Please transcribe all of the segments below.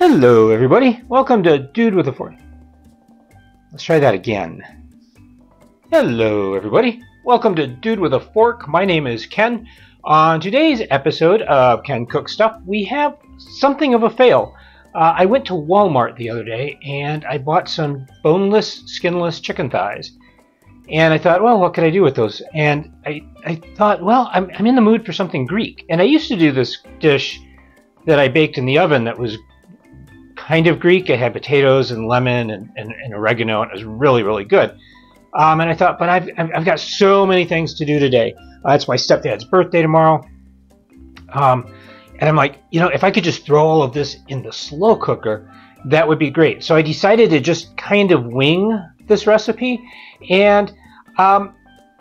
Hello everybody, welcome to Dude with a Fork. Let's try that again. Hello everybody, welcome to Dude with a Fork. My name is Ken. On today's episode of Ken Cooks Stuff, we have something of a fail. I went to Walmart the other day and I bought some boneless, skinless chicken thighs. And I thought, well, what could I do with those? And I thought, well, I'm in the mood for something Greek. And I used to do this dish that I baked in the oven that was kind of Greek. It had potatoes and lemon and oregano, and it was really, really good. And I thought, but I've got so many things to do today. It's my stepdad's birthday tomorrow. And I'm like, if I could just throw all of this in the slow cooker, that would be great. So I decided to just kind of wing this recipe, and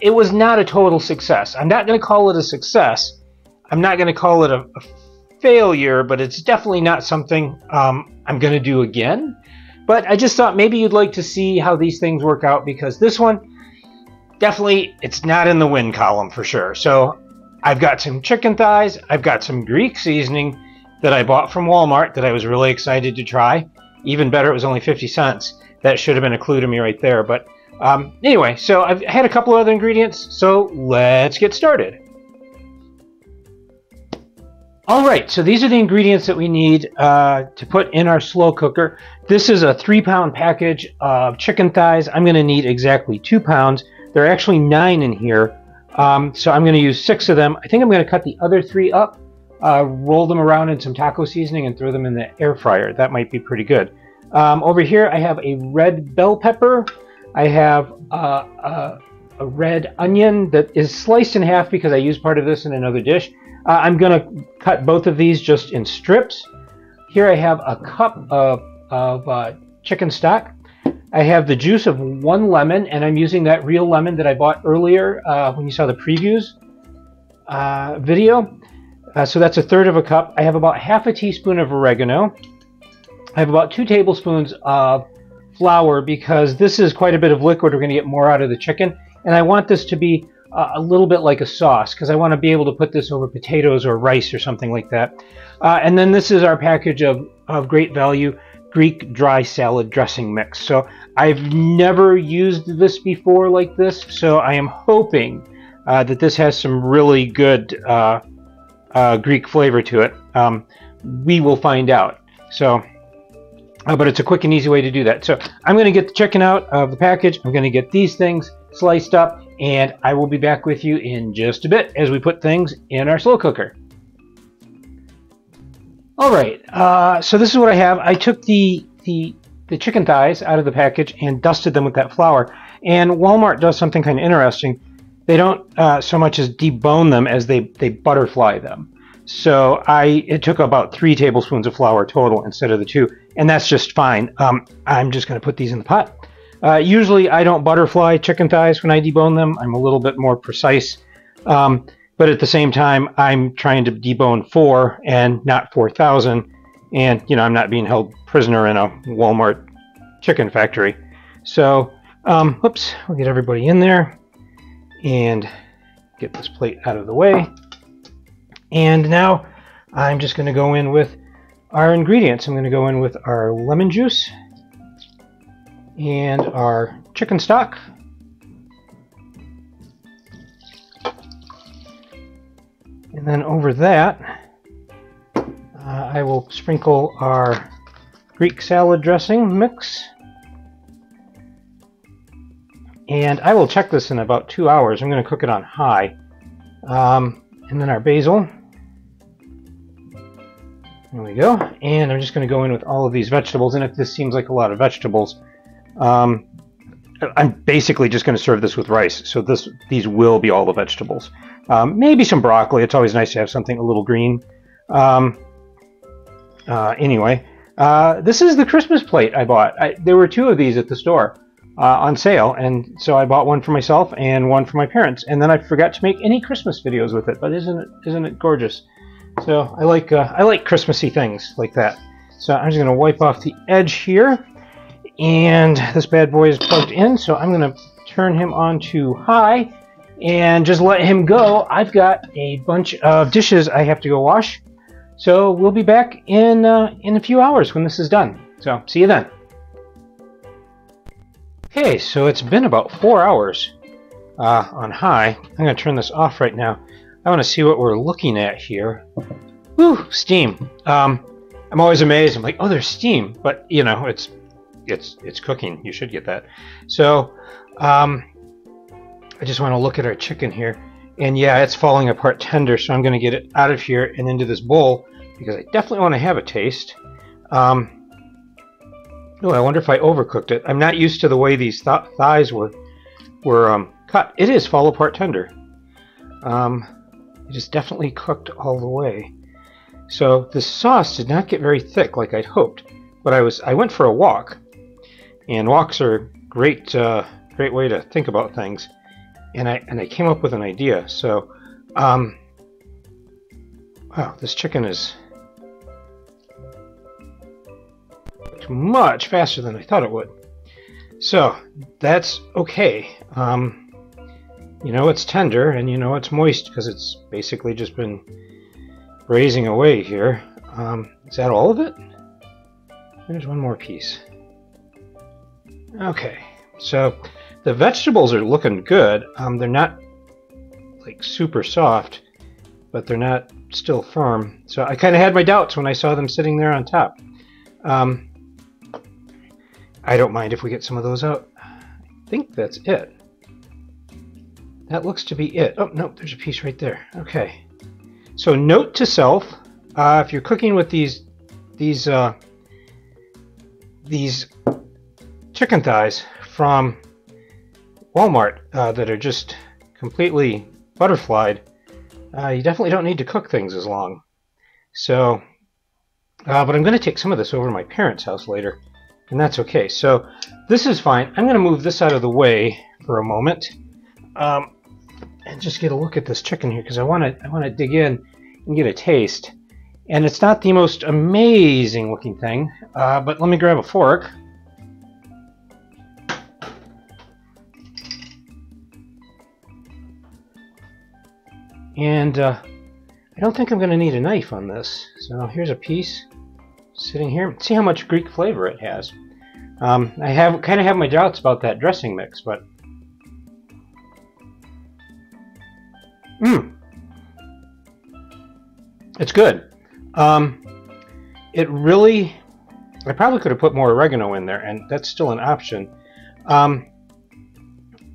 it was not a total success. I'm not going to call it a success. I'm not going to call it a failure, but it's definitely not something I'm going to do again. But I just thought maybe you'd like to see how these things work out, because this one, definitely, it's not in the win column for sure. So I've got some chicken thighs. I've got some Greek seasoning that I bought from Walmart that I was really excited to try. Even better, it was only 50 cents. That should have been a clue to me right there. But anyway, so I've had a couple other ingredients, so let's get started. All right, so these are the ingredients that we need to put in our slow cooker. This is a 3-pound package of chicken thighs. I'm going to need exactly 2 pounds. There are actually 9 in here, so I'm going to use 6 of them. I think I'm going to cut the other 3 up, roll them around in some taco seasoning, and throw them in the air fryer. That might be pretty good. Over here, I have a red bell pepper. I have a red onion that is sliced in half because I used part of this in another dish. I'm going to cut both of these just in strips. Here I have a cup of chicken stock. I have the juice of 1 lemon, and I'm using that real lemon that I bought earlier when you saw the previews video. So that's 1/3 of a cup. I have about half a teaspoon of oregano. I have about 2 tablespoons of flour, because this is quite a bit of liquid. We're going to get more out of the chicken. And I want this to be a little bit like a sauce, because I want to be able to put this over potatoes or rice or something like that. And then this is our package of great value Greek dry salad dressing mix. So I've never used this before like this, so I am hoping that this has some really good Greek flavor to it. We will find out. So, but it's a quick and easy way to do that. So I'm going to get the chicken out of the package. I'm going to get these things sliced up, and I will be back with you in just a bit as we put things in our slow cooker. All right, so this is what I have. I took the chicken thighs out of the package and dusted them with that flour. And Walmart does something kind of interesting. They don't so much as debone them as they butterfly them. So it took about 3 tablespoons of flour total instead of the 2, and that's just fine. I'm just going to put these in the pot. Usually I don't butterfly chicken thighs when I debone them. I'm a little bit more precise. But at the same time, I'm trying to debone 4 and not 4,000. And, I'm not being held prisoner in a Walmart chicken factory. So, whoops, we'll get everybody in there and get this plate out of the way. And now I'm just going to go in with our ingredients. I'm going to go in with our lemon juice and our chicken stock. And then over that, I will sprinkle our Greek salad dressing mix. And I will check this in about 2 hours. I'm going to cook it on high. And then our basil. There we go. And I'm just going to go in with all of these vegetables. And if this seems like a lot of vegetables, I'm basically just going to serve this with rice. So these will be all the vegetables. Maybe some broccoli. It's always nice to have something a little green. Anyway, this is the Christmas plate I bought. There were 2 of these at the store on sale, and so I bought one for myself and one for my parents. And then I forgot to make any Christmas videos with it. But isn't it gorgeous? So I like Christmassy things like that. So I'm just going to wipe off the edge here. And this bad boy is plugged in, so I'm going to turn him on to high and just let him go. I've got a bunch of dishes I have to go wash. So we'll be back in a few hours when this is done. So see you then. Okay, so it's been about 4 hours on high. I'm going to turn this off right now. I want to see what we're looking at here. Whew, steam. I'm always amazed. I'm like, oh, there's steam, but you know, it's cooking. You should get that. So I just want to look at our chicken here, and yeah, it's falling apart tender. So I'm going to get it out of here and into this bowl because I definitely want to have a taste. Oh, I wonder if I overcooked it. I'm not used to the way these thighs were cut. It is fall apart tender. It is definitely cooked all the way. So the sauce did not get very thick like I'd hoped. But I went for a walk, and walks are a great way to think about things. And I came up with an idea. So, wow, this chicken is much faster than I thought it would. So that's okay. You know it's tender, and you know it's moist because it's basically just been braising away here. Is that all of it? There's one more piece. Okay, so the vegetables are looking good. They're not like super soft, but they're not still firm. So I kind of had my doubts when I saw them sitting there on top. I don't mind if we get some of those out. I think that's it. That looks to be it. Oh, no, there's a piece right there. Okay. So note to self, if you're cooking with these chicken thighs from Walmart that are just completely butterflied, you definitely don't need to cook things as long. So, but I'm going to take some of this over to my parents' house later, and that's okay. So this is fine. I'm going to move this out of the way for a moment, and just get a look at this chicken here because I want to dig in and get a taste. And it's not the most amazing looking thing, but let me grab a fork. And I don't think I'm going to need a knife on this. So here's a piece sitting here. See how much Greek flavor it has. I kind of have my doubts about that dressing mix, but it's good. It really, I probably could have put more oregano in there, and that's still an option.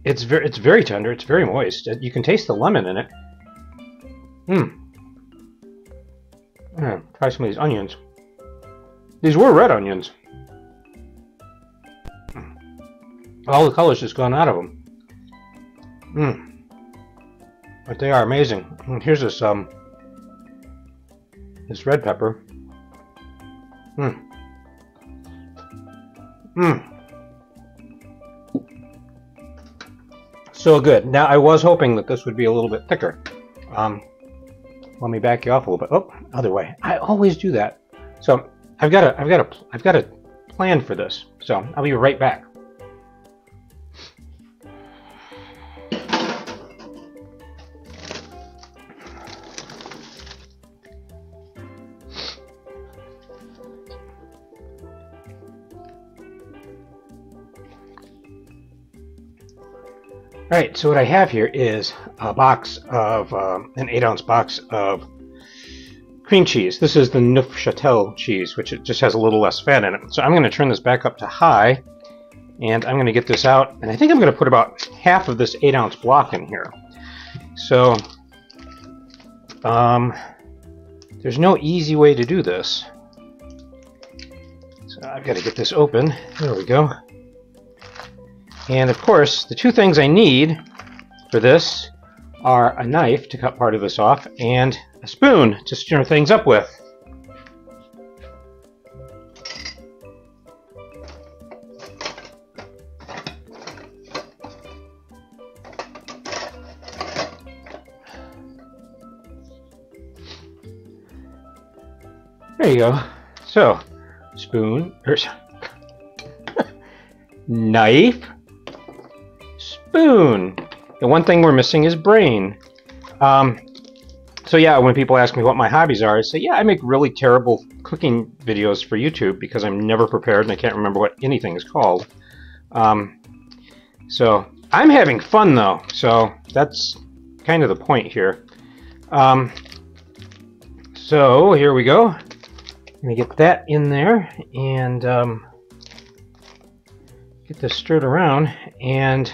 It's very tender. It's very moist. You can taste the lemon in it. Try some of these onions. These were red onions. All the color's just gone out of them. But they are amazing. And here's this this red pepper. So good. Now I was hoping that this would be a little bit thicker. Let me back you off a little bit. Oh, other way. I always do that. So I've got a plan for this. So I'll be right back. Alright, so what I have here is a box of, an 8-ounce box of cream cheese. This is the Neufchâtel cheese, which it just has a little less fat in it. So I'm going to turn this back up to high, and I'm going to get this out, and I think I'm going to put about half of this 8-ounce block in here. So, there's no easy way to do this. So I've got to get this open. There we go. And of course, the two things I need for this are a knife to cut part of this off and a spoon to stir things up with. There you go. So, spoon, or knife, spoon. The one thing we're missing is brain. So yeah, when people ask me what my hobbies are, I say, yeah, I make really terrible cooking videos for YouTube because I'm never prepared and I can't remember what anything is called. So I'm having fun though, so that's kind of the point here. So here we go. Let me get that in there and get this stirred around and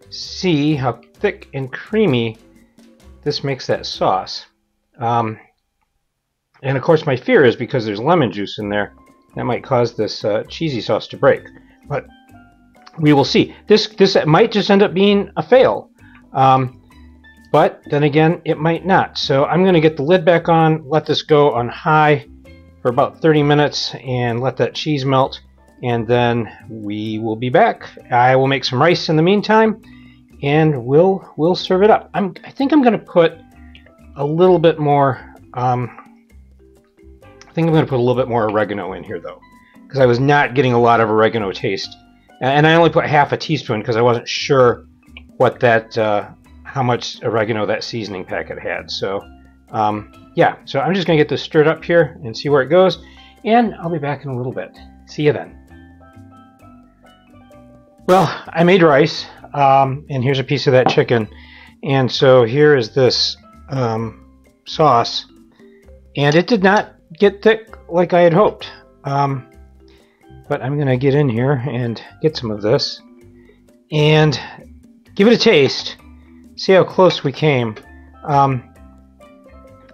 see how thick and creamy this makes that sauce. And of course my fear is because there's lemon juice in there, that might cause this cheesy sauce to break. But we will see. This might just end up being a fail. But then again, it might not. So I'm going to get the lid back on, let this go on high for about 30 minutes and let that cheese melt. And then we will be back. I will make some rice in the meantime and we'll serve it up. I think I'm going to put a little bit more, I think I'm going to put a little bit more oregano in here though, because I was not getting a lot of oregano taste. And I only put half a teaspoon because I wasn't sure what that, how much oregano that seasoning packet had. So yeah, so I'm just going to get this stirred up here and see where it goes. And I'll be back in a little bit. See you then. Well, I made rice, and here's a piece of that chicken. And so here is this sauce. And it did not get thick like I had hoped. But I'm going to get in here and get some of this and give it a taste. See how close we came.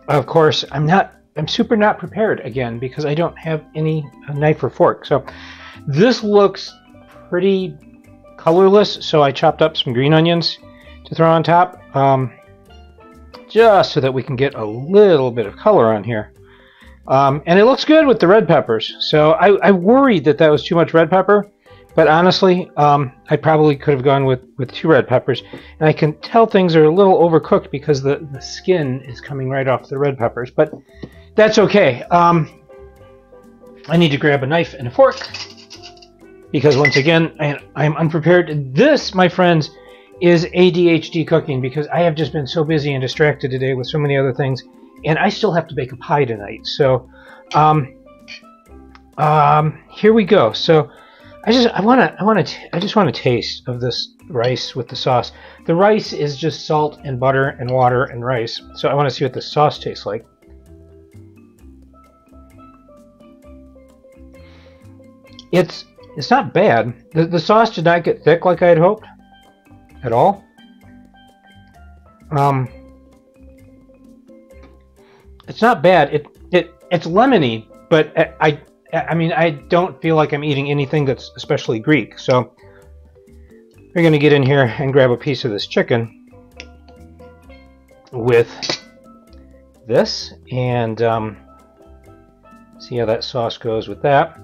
Of course, I'm super not prepared again because I don't have any knife or fork. So this looks pretty colorless, so I chopped up some green onions to throw on top, just so that we can get a little bit of color on here. And it looks good with the red peppers. So I worried that was too much red pepper, but honestly, I probably could have gone with 2 red peppers. And I can tell things are a little overcooked because the skin is coming right off the red peppers, but that's okay. I need to grab a knife and a fork because once again, I'm unprepared. This, my friends, is ADHD cooking because I have just been so busy and distracted today with so many other things. And I still have to bake a pie tonight. So here we go. So I just want a taste of this rice with the sauce. The rice is just salt and butter and water and rice. So I want to see what the sauce tastes like. It's not bad. The sauce did not get thick like I had hoped at all. It's not bad. It's lemony, but I mean I don't feel like I'm eating anything that's especially Greek. So we're gonna get in here and grab a piece of this chicken with this and see how that sauce goes with that.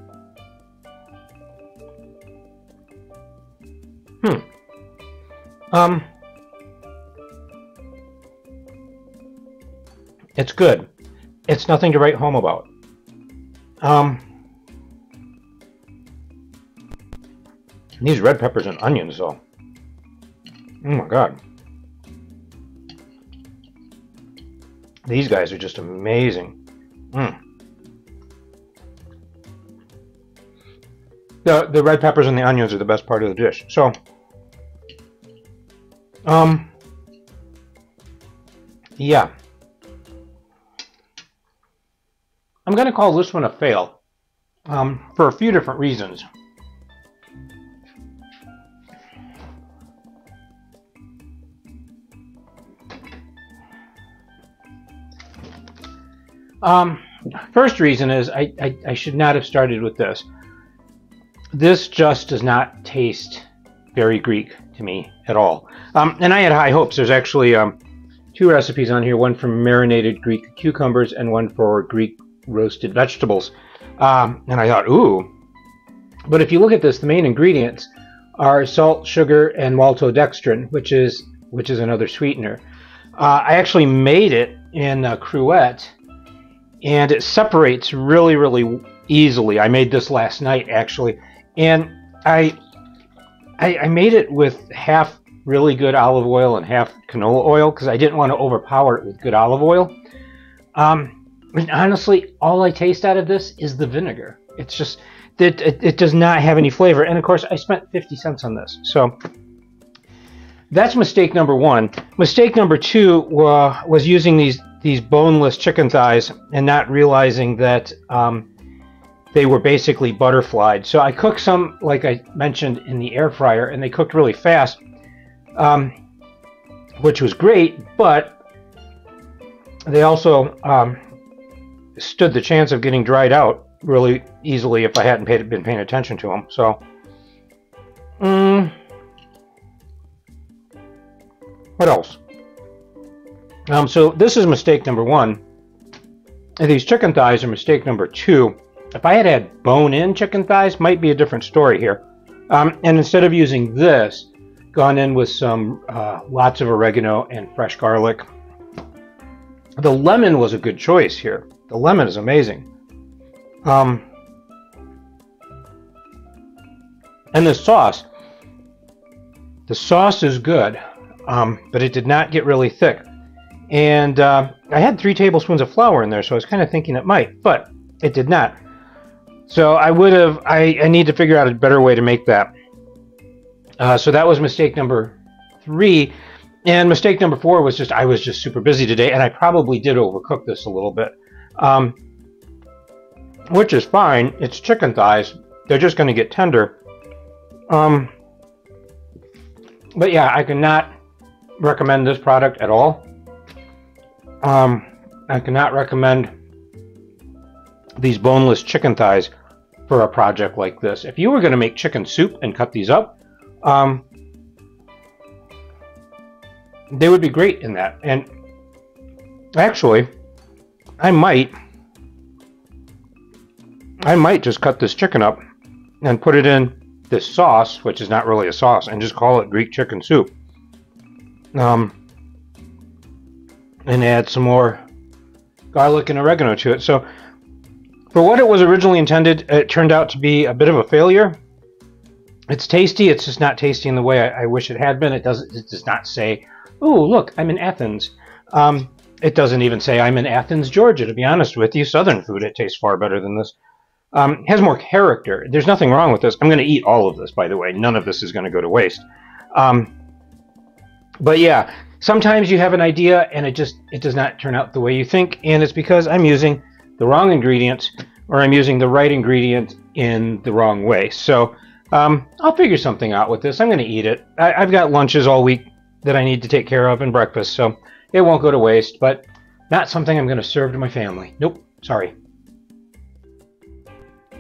It's good. It's nothing to write home about. These red peppers and onions, though. Oh my god. These guys are just amazing. The red peppers and the onions are the best part of the dish. So, yeah. I'm going to call this one a fail for a few different reasons. First reason is I should not have started with this. This just does not taste very Greek to me at all. And I had high hopes. There's actually 2 recipes on here, one for marinated Greek cucumbers and one for Greek roasted vegetables. And I thought, ooh. But if you look at this, the main ingredients are salt, sugar, and maltodextrin, which is another sweetener. I actually made it in cruet, and it separates really, really easily. I made this last night, actually. And I made it with half really good olive oil and half canola oil because I didn't want to overpower it with good olive oil. And honestly, all I taste out of this is the vinegar. It's just that it does not have any flavor. And of course, I spent 50 cents on this. So that's mistake number one. Mistake number two was using these boneless chicken thighs and not realizing that they were basically butterflied. So I cooked some, like I mentioned, in the air fryer, and they cooked really fast, which was great, but they also stood the chance of getting dried out really easily if I hadn't been paying attention to them. So, what else? So this is mistake number one. And these chicken thighs are mistake number two. If I had had bone-in chicken thighs, might be a different story here. And instead of using this, gone in with some lots of oregano and fresh garlic. The lemon was a good choice here. The lemon is amazing. And the sauce is good, but it did not get really thick. And I had 3 tablespoons of flour in there, so I was kind of thinking it might, but it did not. So I need to figure out a better way to make that. So that was mistake number 3. And mistake number 4 was I was just super busy today, and I probably did overcook this a little bit. Which is fine. It's chicken thighs. They're just going to get tender. But yeah, I cannot recommend this product at all. I cannot recommend these boneless chicken thighs for a project like this. If you were going to make chicken soup and cut these up, they would be great in that. And actually, I might just cut this chicken up and put it in this sauce, which is not really a sauce, and just call it Greek chicken soup. And add some more garlic and oregano to it. So for what it was originally intended, it turned out to be a bit of a failure. It's tasty. It's just not tasty in the way I wish it had been. It does not say, "Oh, look, I'm in Athens." It doesn't even say I'm in Athens, Georgia, to be honest with you. Southern food, it tastes far better than this. It has more character. There's nothing wrong with this. I'm going to eat all of this, by the way. None of this is going to go to waste. But yeah, sometimes you have an idea and it does not turn out the way you think, and it's because I'm using the wrong ingredients, or I'm using the right ingredient in the wrong way. So I'll figure something out with this. I'm going to eat it. I've got lunches all week that I need to take care of, and breakfast, so it won't go to waste, but not something I'm going to serve to my family. Nope, sorry.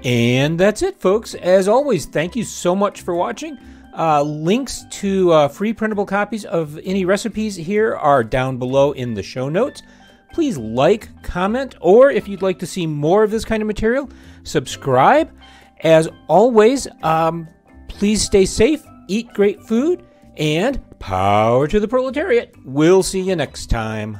And that's it, folks. As always, thank you so much for watching. Links to free printable copies of any recipes here are down below in the show notes. Please like, comment, or if you'd like to see more of this kind of material, subscribe. As always, please stay safe, eat great food, and power to the proletariat. We'll see you next time.